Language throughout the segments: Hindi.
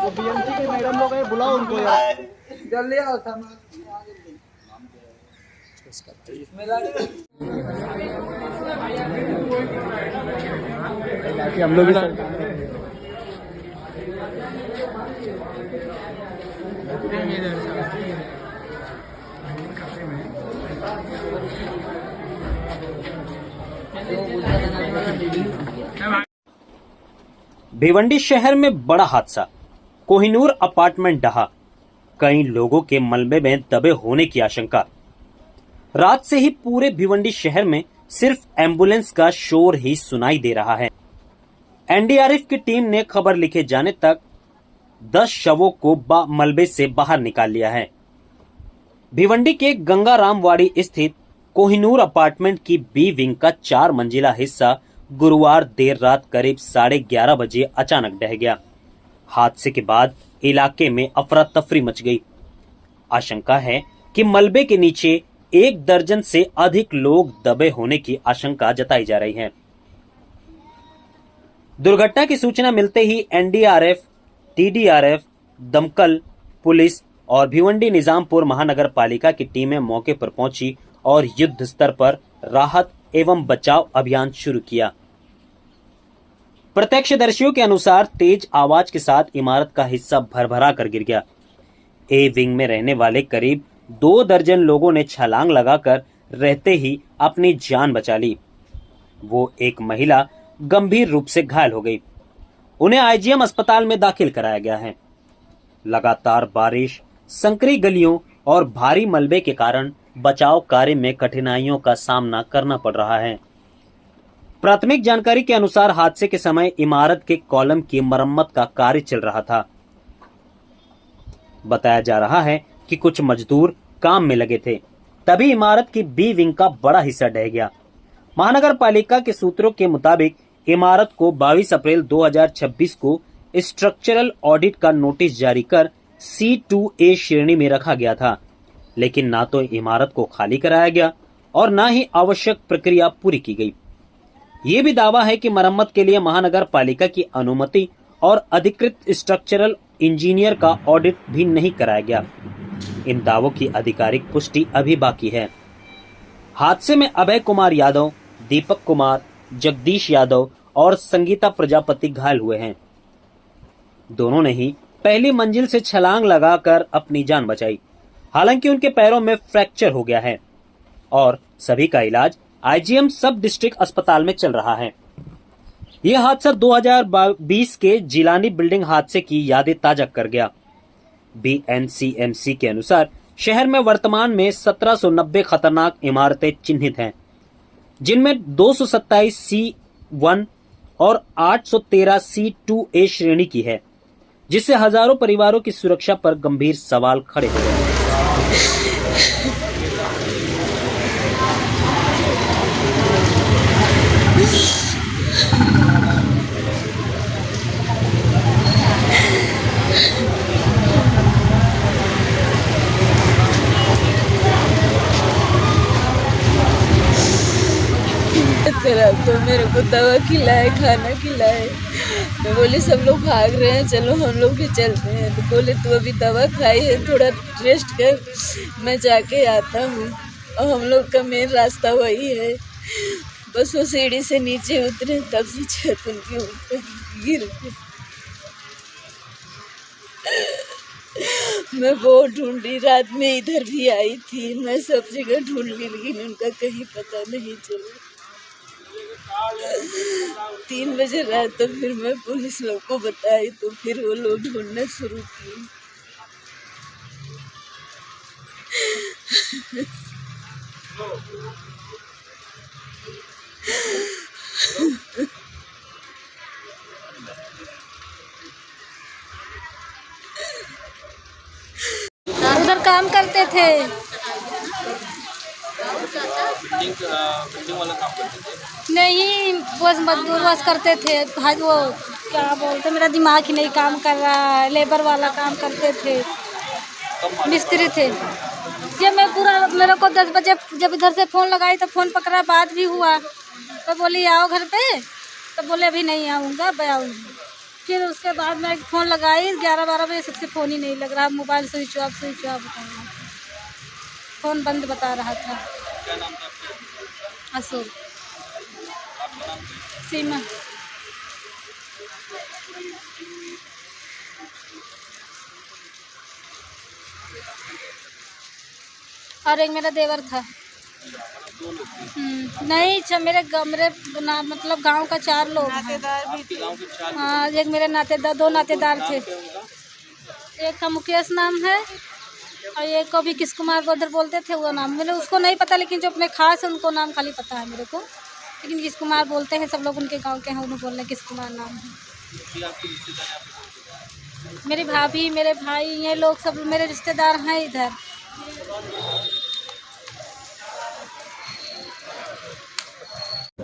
बीएमसी के मैडम लोग हैं, बुलाओ उनको यार जल्दी आओ। हम लोग भिवंडी शहर में बड़ा हादसा, कोहिनूर अपार्टमेंट ढहा, कई लोगों के मलबे में दबे होने की आशंका। रात से ही पूरे भिवंडी शहर में सिर्फ एम्बुलेंस का शोर ही सुनाई दे रहा है। एनडीआरएफ की टीम ने खबर लिखे जाने तक 10 शवों को मलबे से बाहर निकाल लिया है। भिवंडी के गंगारामवाड़ी स्थित कोहिनूर अपार्टमेंट की बी विंग का 4 मंजिला हिस्सा गुरुवार देर रात करीब 11:30 बजे अचानक ढह गया। हादसे के बाद इलाके में अफरा तफरी मच गई। आशंका है कि मलबे के नीचे 1 दर्जन से अधिक लोग दबे होने की आशंका जताई जा रही है। दुर्घटना की सूचना मिलते ही एनडीआरएफ, टीडीआरएफ, दमकल, पुलिस और भिवंडी निजामपुर महानगर पालिका की टीमें मौके पर पहुंची और युद्ध स्तर पर राहत एवं बचाव अभियान शुरू किया। प्रत्यक्षदर्शियों के अनुसार तेज आवाज के साथ इमारत का हिस्सा भरभरा कर गिर गया। ए विंग में रहने वाले करीब 2 दर्जन लोगों ने छलांग लगाकर रहते ही अपनी जान बचा ली। वो एक महिला गंभीर रूप से घायल हो गई। उन्हें आईजीएम अस्पताल में दाखिल कराया गया है। लगातार बारिश, संकरी गलियों और भारी मलबे के कारण बचाव कार्य में कठिनाइयों का सामना करना पड़ रहा है। प्राथमिक जानकारी के अनुसार हादसे के समय इमारत के कॉलम की मरम्मत का कार्य चल रहा था। बताया जा रहा है कि कुछ मजदूर काम में लगे थे, तभी इमारत की बी विंग का बड़ा हिस्सा ढह गया। महानगर पालिका के सूत्रों के मुताबिक इमारत को 22 अप्रैल 2026 को स्ट्रक्चरल ऑडिट का नोटिस जारी कर C2A श्रेणी में रखा गया था, लेकिन ना तो इमारत को खाली कराया गया और ना ही आवश्यक प्रक्रिया पूरी की गई। ये भी दावा है कि मरम्मत के लिए महानगर पालिका की अनुमति और अधिकृत स्ट्रक्चरल इंजीनियर का ऑडिट भी नहीं कराया गया। इन दावों की आधिकारिक पुष्टि अभी बाकी है। हादसे में अभय कुमार यादव, दीपक कुमार, जगदीश यादव और संगीता प्रजापति घायल हुए हैं। दोनों ने ही पहली मंजिल से छलांग लगाकर अपनी जान बचाई। हालांकि उनके पैरों में फ्रैक्चर हो गया है और सभी का इलाज आईजीएम सब डिस्ट्रिक्ट अस्पताल में चल रहा है। यह हादसा 2020 के जिलानी बिल्डिंग हादसे की यादें ताजा कर गया। बीएनसीएमसी के अनुसार शहर में वर्तमान में 1790 खतरनाक इमारतें चिन्हित हैं, जिनमें 227 C1 और 813 C2A श्रेणी की है, जिससे हजारों परिवारों की सुरक्षा पर गंभीर सवाल खड़े हो गए। तो मेरे को दवा खिलाए, खाना खिलाए। मैं बोली सब लोग भाग रहे हैं, चलो हम लोग भी चलते हैं। तो बोले तू अभी दवा खाई है, थोड़ा रेस्ट कर, मैं जाके आता हूँ। और हम लोग का मेन रास्ता वही है। बस वो सीढ़ी से नीचे उतरे, तब से छत उनके ऊपर गिर गई। मैं बहुत ढूंढी, रात में इधर भी आई थी, मैं सब जगह ढूंढ ली, लेकिन उनका कहीं पता नहीं चला। 3 बजे रात तो फिर मैं पुलिस लोग को बताई, तो फिर वो लोग ढूंढना शुरू किए। उधर काम करते थे। बिल्डिंग वाला काम करते थे? नहीं, बस मजदूर बस करते थे। भाई वो क्या बोलते, मेरा दिमाग ही नहीं काम कर रहा है। लेबर वाला काम करते थे, मिस्त्री थे। जब मैं पूरा, मेरे को 10 बजे जब इधर से फ़ोन लगाई तो फ़ोन पकड़ा, बात भी हुआ। तो बोली आओ घर पे, तो बोले अभी नहीं आऊँगा, मैं आऊँगी। फिर उसके बाद मैं फ़ोन लगाई 11-12 बजे, सबसे फ़ोन ही नहीं लग रहा, मोबाइल स्विच ऑफ बताया, फ़ोन बंद बता रहा था। क्या नाम था आपका? अशोक। आपका नाम? सीमा। और एक मेरा देवर था। नहीं मेरे मतलब गांव का 4 लोग हैं। आपके गांव के 4 हाँ, एक मेरे नातेदार, 2 नातेदार थे। एक का मुकेश नाम है और एक को भी किस कुमार गोदर बोलते थे, वो नाम मैंने उसको नहीं पता, लेकिन जो अपने खास है उनको नाम खाली पता है मेरे को, लेकिन किस कुमार बोलते हैं सब लोग, उनके गांव के हैं, उन्हें बोल रहे हैं किस कुमार नाम है। ये आपके रिश्तेदार यहाँ पे कौन? मेरी भाभी, मेरे भाई, ये लोग सब मेरे रिश्तेदार हैं इधर।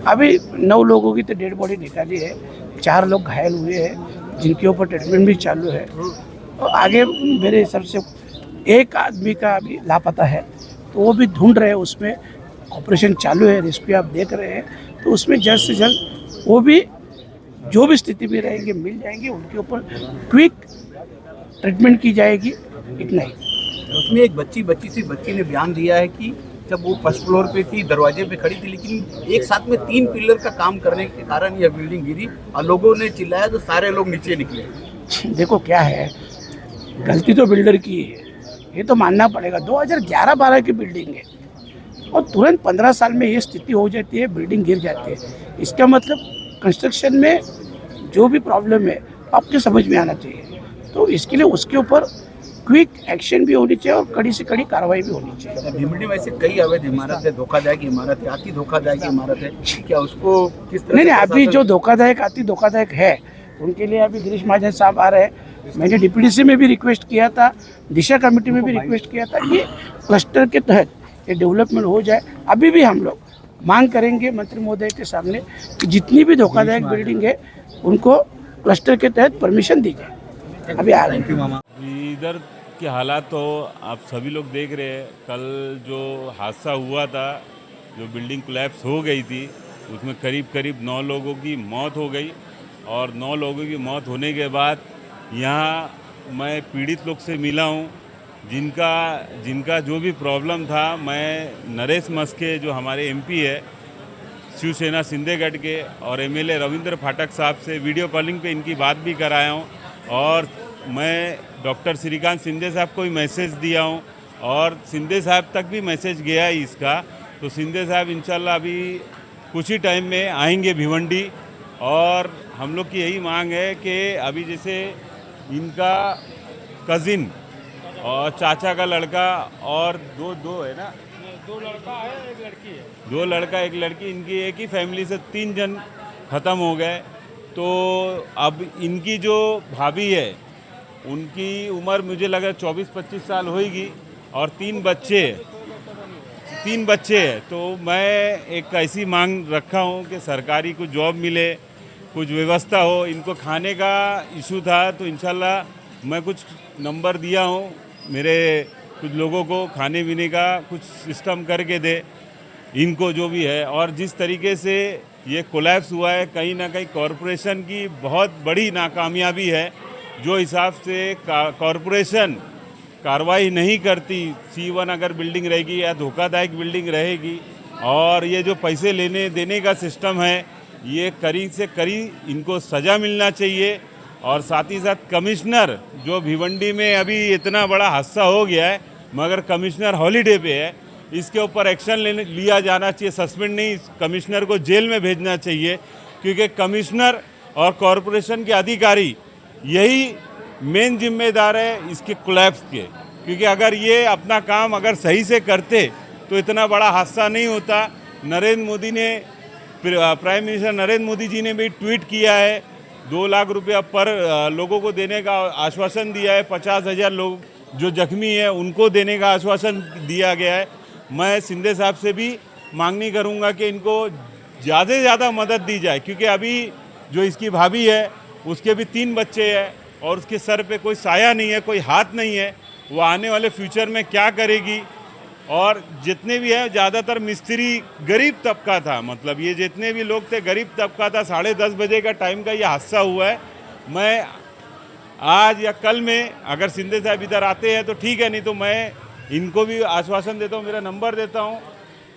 अभी 9 लोगों की तो डेड बॉडी निकाली है, 4 लोग घायल हुए हैं जिनके ऊपर ट्रीटमेंट भी चालू है, और आगे मेरे हिसाब से एक आदमी का अभी लापता है, तो वो भी ढूंढ रहे हैं, उसमें ऑपरेशन चालू है, रेस्क्यू आप देख रहे हैं, तो उसमें जल्द से जल्द वो भी जो भी स्थिति में रहेंगे मिल जाएंगे, उनके ऊपर क्विक ट्रीटमेंट की जाएगी, इतना ही। उसमें एक बच्ची ने बयान दिया है कि जब वो फर्स्ट फ्लोर पे थी, दरवाजे पे खड़ी थी, लेकिन एक साथ में 3 पिलर का काम करने के कारण यह बिल्डिंग गिरी और लोगों ने चिल्लाया तो सारे लोग नीचे निकले। देखो क्या है, गलती तो बिल्डर की है, ये तो मानना पड़ेगा। 2011-12 की बिल्डिंग है और तुरंत 15 साल में ये स्थिति हो जाती है, बिल्डिंग गिर जाती है। इसका मतलब कंस्ट्रक्शन में जो भी प्रॉब्लम है आपको समझ में आना चाहिए, तो इसके लिए उसके ऊपर क्विक एक्शन भी होनी चाहिए और कड़ी से कड़ी कार्रवाई भी होनी चाहिए। भीमडी में ऐसे कई अवैध इमारत है, धोखादायक इमारत है, अति धोखादायक इमारत है, क्या उसको किस तरह? नहीं, अभी जो धोखादायक अति धोखादायक है उनके लिए अभी गिरीश महाजन साहब आ रहे हैं। मैंने डीपीडीसी में भी रिक्वेस्ट किया था, दिशा कमेटी में भी रिक्वेस्ट किया था, ये क्लस्टर के तहत ये डेवलपमेंट हो जाए। अभी भी हम लोग मांग करेंगे मंत्री महोदय के सामने कि जितनी भी धोखादायक बिल्डिंग है उनको क्लस्टर के तहत परमिशन दी जाए। अभी आ रहे हैं। इधर के हालात तो आप सभी लोग देख रहे हैं। कल जो हादसा हुआ था, जो बिल्डिंग कोलैप्स हो गई थी, उसमें करीब 9 लोगों की मौत हो गई, और 9 लोगों की मौत होने के बाद यहाँ मैं पीड़ित लोग से मिला हूँ, जिनका जो भी प्रॉब्लम था। मैं नरेश मस्के जो हमारे एमपी है शिवसेना सिंधेगढ़ के, और एमएलए रविंद्र फाटक साहब से वीडियो कॉलिंग पे इनकी बात भी कराया हूँ, और मैं डॉक्टर श्रीकांत सिंधे साहब को भी मैसेज दिया हूँ, और सिंधे साहब तक भी मैसेज गया है इसका। तो सिंधे साहब इंशाल्लाह अभी कुछ ही टाइम में आएंगे भिवंडी, और हम लोग की यही मांग है कि अभी जैसे इनका कज़िन और चाचा का लड़का और दो है ना, 2 लड़का है, 1 लड़की है, 2 लड़का 1 लड़की, इनकी एक ही फैमिली से 3 जन ख़त्म हो गए। तो अब इनकी जो भाभी है उनकी उम्र मुझे लगा 24-25 साल होगी, और 3 बच्चे हैं। तो मैं एक ऐसी मांग रखा हूँ कि सरकारी कुछ जॉब मिले, कुछ व्यवस्था हो। इनको खाने का इशू था, तो इंशाल्लाह मैं कुछ नंबर दिया हूँ मेरे कुछ लोगों को, खाने पीने का कुछ सिस्टम करके दे इनको जो भी है। और जिस तरीके से ये कोलैप्स हुआ है, कहीं ना कहीं कॉरपोरेशन की बहुत बड़ी नाकामयाबी है। जो हिसाब से कॉरपोरेशन कार्रवाई नहीं करती, C1 अगर बिल्डिंग रहेगी या धोखादायक बिल्डिंग रहेगी, और ये जो पैसे लेने देने का सिस्टम है, ये कड़ी से कड़ी इनको सज़ा मिलना चाहिए। और साथ ही साथ कमिश्नर जो भिवंडी में अभी इतना बड़ा हादसा हो गया है, मगर कमिश्नर हॉलीडे पे है, इसके ऊपर एक्शन लिया जाना चाहिए। सस्पेंड नहीं, क्कमिश्नर को जेल में भेजना चाहिए, क्योंकि कमिश्नर और कॉरपोरेशन के अधिकारी यही मेन जिम्मेदार है इसके कोलैप्स के। क्योंकि अगर ये अपना काम अगर सही से करते तो इतना बड़ा हादसा नहीं होता। नरेंद्र मोदी ने, प्राइम मिनिस्टर नरेंद्र मोदी जी ने भी ट्वीट किया है, 2 लाख रुपया पर लोगों को देने का आश्वासन दिया है। 50,000 लोग जो जख्मी हैं उनको देने का आश्वासन दिया गया है। मैं सिंधे साहब से भी मांगनी करूंगा कि इनको ज़्यादा से ज़्यादा मदद दी जाए, क्योंकि अभी जो इसकी भाभी है उसके भी 3 बच्चे हैं, और उसके सर पे कोई साया नहीं है, कोई हाथ नहीं है। वो आने वाले फ्यूचर में क्या करेगी। और जितने भी हैं ज़्यादातर मिस्त्री गरीब तबका था, मतलब ये जितने भी लोग थे गरीब तबका था। 10:30 बजे का टाइम का ये हादसा हुआ है, मैं आज या कल में अगर शिंदे साहब इधर आते हैं तो ठीक है, नहीं तो मैं इनको भी आश्वासन देता हूँ, मेरा नंबर देता हूँ,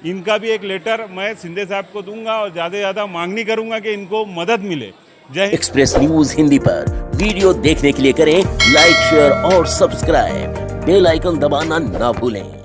इनका भी एक लेटर मैं शिंदे साहब को दूंगा और ज़्यादा से ज़्यादा मांगनी करूँगा कि इनको मदद मिले। जय हिंद। एक्सप्रेस न्यूज हिंदी पर वीडियो देखने के लिए करें लाइक, शेयर और सब्सक्राइब। बेल आइकन दबाना ना भूलें।